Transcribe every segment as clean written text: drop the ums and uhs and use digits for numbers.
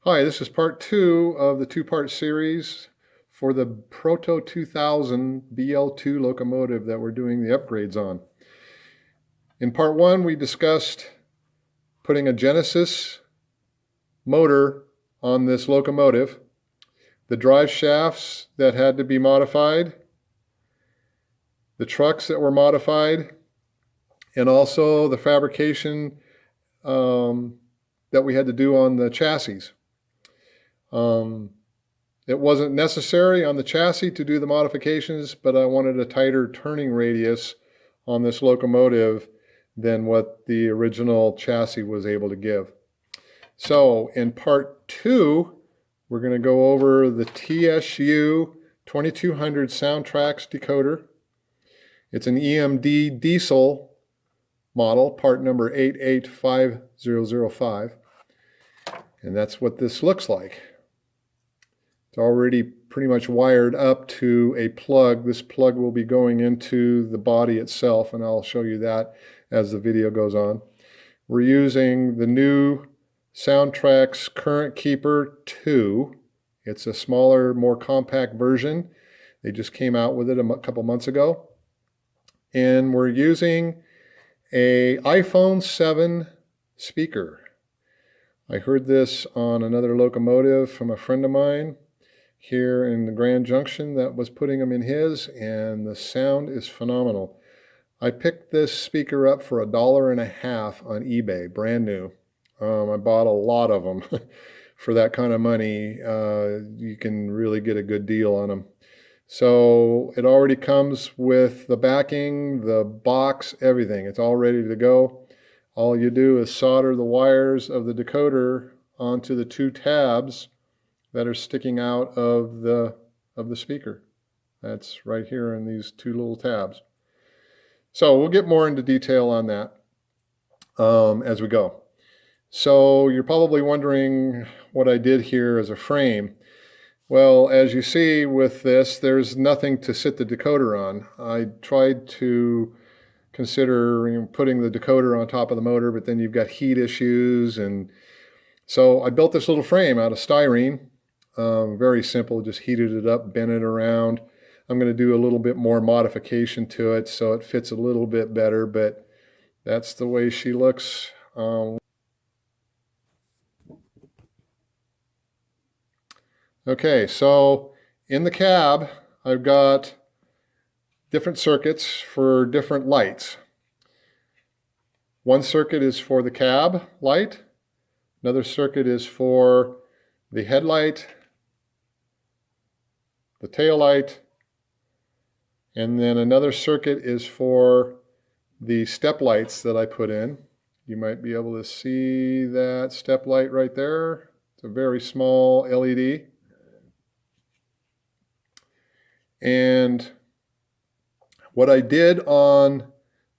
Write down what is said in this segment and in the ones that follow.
Hi, this is part 2 of the two-part series for the Proto 2000 BL2 locomotive that we're doing the upgrades on. In part 1, we discussed putting a Genesis motor on this locomotive, the drive shafts that had to be modified, the trucks that were modified, and also the fabrication that we had to do on the chassis. It wasn't necessary on the chassis to do the modifications, but I wanted a tighter turning radius on this locomotive than what the original chassis was able to give. So in part 2, we're going to go over the TSU 2200 Soundtraxx decoder. It's an EMD diesel model, part number 885005. And that's what this looks like. It's already pretty much wired up to a plug. This plug will be going into the body itself, and I'll show you that as the video goes on. We're using the new Soundtraxx Current Keeper 2. It's a smaller, more compact version. They just came out with it a couple months ago. And we're using an iPhone 7 speaker. I heard this on another locomotive from a friend of mine here in the Grand Junction that was putting them in his, and the sound is phenomenal. I picked this speaker up for $1.50 on eBay, brand new. I bought a lot of them for that kind of money. You can really get a good deal on them. So it already comes with the backing, the box, everything. It's all ready to go. All you do is solder the wires of the decoder onto the two tabs that are sticking out of the speaker. That's right here in these two little tabs. So we'll get more into detail on that as we go. So you're probably wondering what I did here as a frame. Well, as you see with this, there's nothing to sit the decoder on. I tried to consider putting the decoder on top of the motor, but then you've got heat issues, and so I built this little frame out of styrene. Very simple, just heated it up, bent it around. I'm going to do a little bit more modification to it so it fits a little bit better, but that's the way she looks. Okay, so in the cab, I've got different circuits for different lights. One circuit is for the cab light. Another circuit is for the headlight, the tail light, and then another circuit is for the step lights that I put in. You might be able to see that step light right there. It's a very small LED. And what I did on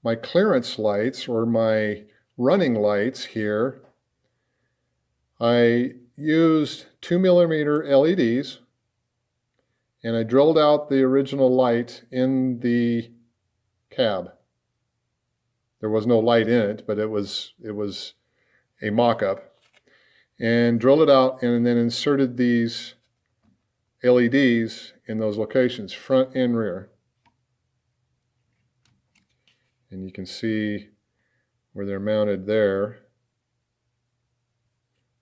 my clearance lights, or my running lights here, I used 2mm LEDs, and I drilled out the original light in the cab. There was no light in it, but it was a mock-up. And drilled it out and then inserted these LEDs in those locations, front and rear. And you can see where they're mounted there,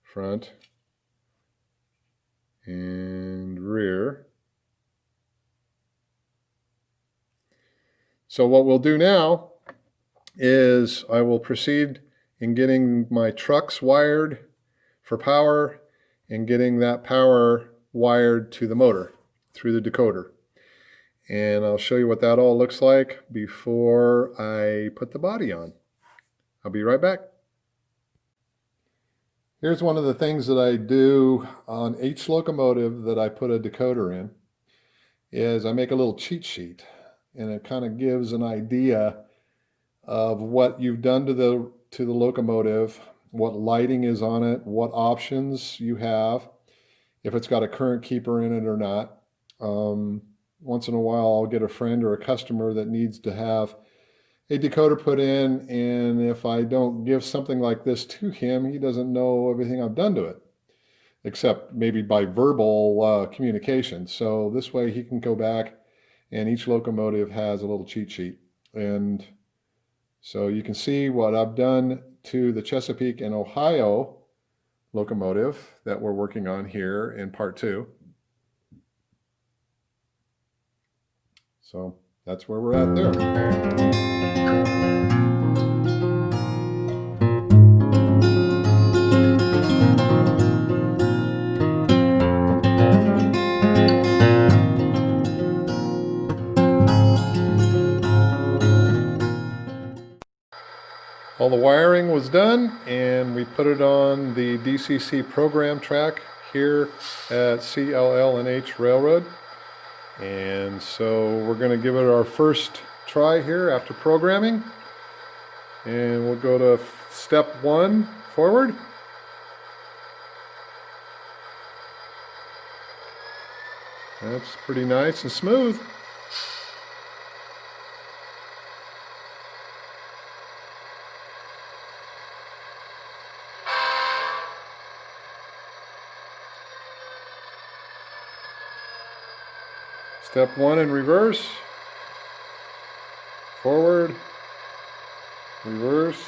front and rear. So what we'll do now is I will proceed in getting my trucks wired for power and getting that power wired to the motor through the decoder. And I'll show you what that all looks like before I put the body on. I'll be right back. Here's one of the things that I do on each locomotive that I put a decoder in, is I make a little cheat sheet, and it kind of gives an idea of what you've done to the locomotive, what lighting is on it, what options you have, if it's got a current keeper in it or not. Once in a while I'll get a friend or a customer that needs to have a decoder put in, and if I don't give something like this to him, he doesn't know everything I've done to it. except maybe by verbal communication. So this way he can go back, and each locomotive has a little cheat sheet. And so you can see what I've done to the Chesapeake and Ohio locomotive that we're working on here in part 2. So that's where we're at there. All the wiring was done, and we put it on the DCC program track here at CLL&H Railroad. And so we're going to give it our first try here after programming. And we'll go to step 1, forward. That's pretty nice and smooth. Step 1 in reverse, forward, reverse.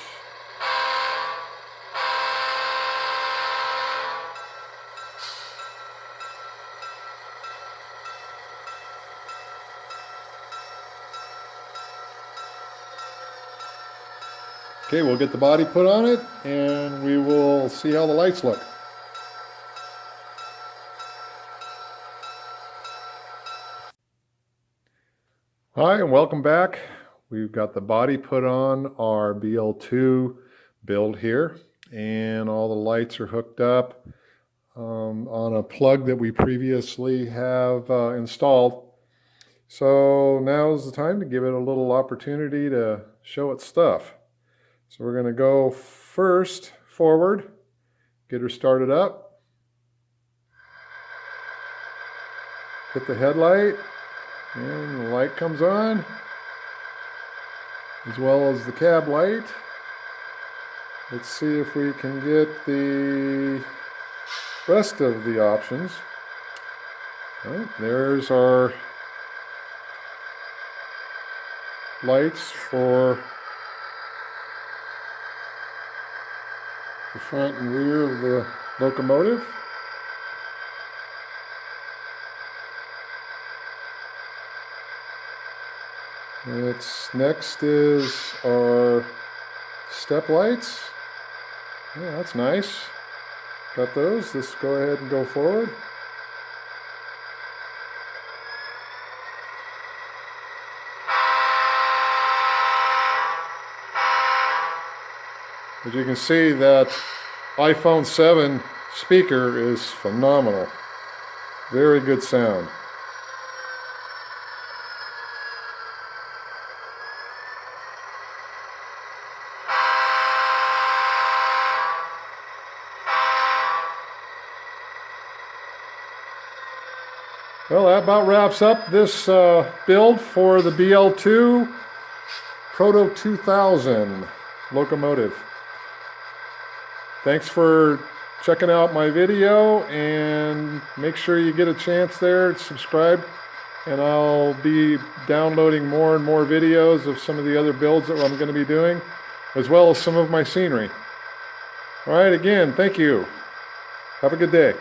Okay, we'll get the body put on it, and we will see how the lights look. Hi, and welcome back. We've got the body put on our BL2 build here, and all the lights are hooked up on a plug that we previously have installed. So now's the time to give it a little opportunity to show its stuff. So we're going to go first forward, get her started up, hit the headlight, and the light comes on, as well as the cab light. Let's see if we can get the rest of the options. All right, there's our lights for the front and rear of the locomotive. Next is our step lights. Yeah, that's nice. Got those. Let's go ahead and go forward. As you can see, that iPhone 7 speaker is phenomenal. Very good sound. Well, that about wraps up this build for the BL2 Proto 2000 locomotive. Thanks for checking out my video, and make sure you get a chance there to subscribe, and I'll be downloading more and more videos of some of the other builds that I'm going to be doing, as well as some of my scenery. All right, again, thank you. Have a good day.